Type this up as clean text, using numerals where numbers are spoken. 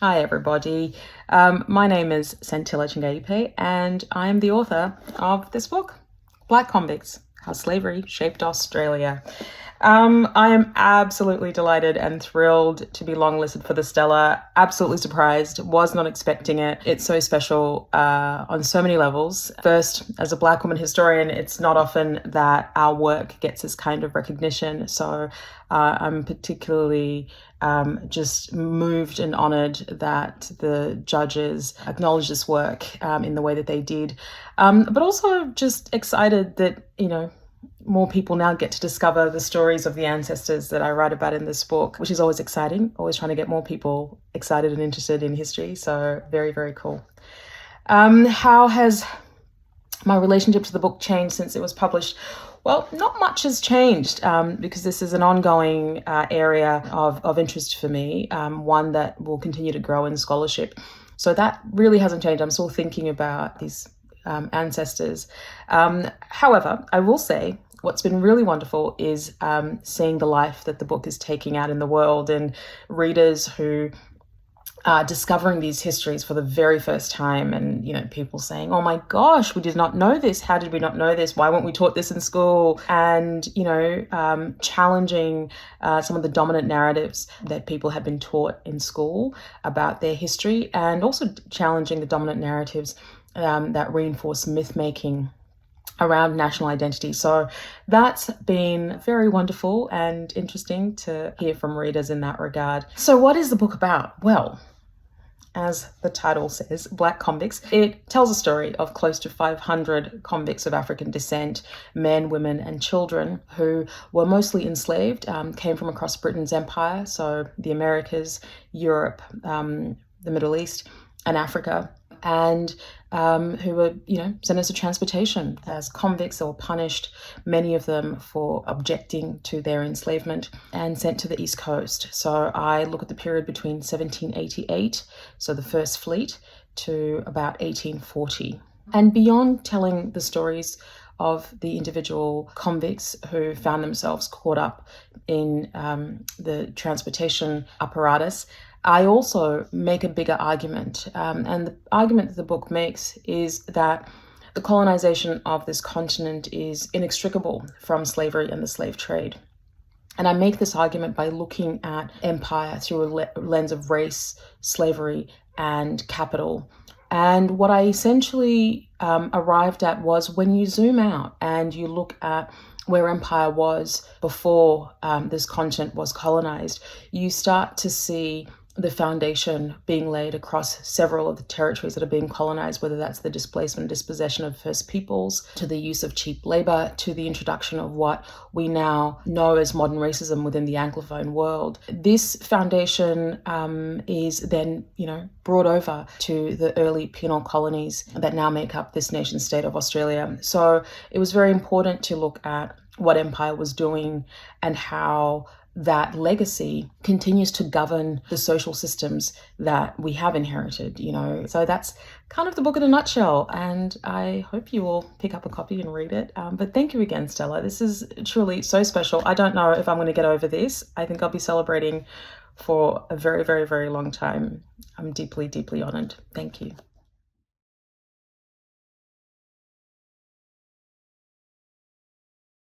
Hi everybody, my name is Santilla Chingaipe and I am the author of this book, Black Convicts, How Slavery Shaped Australia. I am absolutely delighted and thrilled to be longlisted for the Stella. Absolutely surprised, was not expecting it. It's so special on so many levels. First, as a Black woman historian, it's not often that our work gets this kind of recognition. So I'm particularly just moved and honored that the judges acknowledged this work in the way that they did. But also just excited that, more people now get to discover the stories of the ancestors that I write about in this book, which is always exciting, always trying to get more people excited and interested in history. So very, very cool. How has my relationship to the book changed since it was published? Well, not much has changed because this is an ongoing area of interest for me, one that will continue to grow in scholarship. So that really hasn't changed. I'm still thinking about these ancestors. However, I will say what's been really wonderful is seeing the life that the book is taking out in the world, and readers who are discovering these histories for the very first time, and people saying, oh my gosh, we did not know this. How did we not know this? Why weren't we taught this in school? And challenging some of the dominant narratives that people had been taught in school about their history, and also challenging the dominant narratives that reinforce myth making around national identity. So that's been very wonderful and interesting to hear from readers in that regard. So what is the book about? Well, as the title says, Black Convicts, it tells a story of close to 500 convicts of African descent, men, women, and children who were mostly enslaved, came from across Britain's empire, so the Americas, Europe, the Middle East, and Africa, and who were, sentenced to transportation as convicts or punished, many of them for objecting to their enslavement, and sent to the East Coast. So I look at the period between 1788, so the First Fleet, to about 1840. And beyond telling the stories of the individual convicts who found themselves caught up in the transportation apparatus, I also make a bigger argument. And the argument that the book makes is that the colonization of this continent is inextricable from slavery and the slave trade. And I make this argument by looking at empire through a lens of race, slavery, and capital. And what I essentially arrived at was, when you zoom out and you look at where empire was before this continent was colonized, you start to see the foundation being laid across several of the territories that are being colonized, whether that's the displacement and dispossession of First Peoples, to the use of cheap labor, to the introduction of what we now know as modern racism within the Anglophone world. This foundation is then, brought over to the early penal colonies that now make up this nation state of Australia. So it was very important to look at what empire was doing and how that legacy continues to govern the social systems that we have inherited, So that's kind of the book in a nutshell, and I hope you will pick up a copy and read it. But thank you again, Stella. This is truly so special. I don't know if I'm going to get over this. I think I'll be celebrating for a very, very, very long time. I'm deeply, deeply honored. Thank you.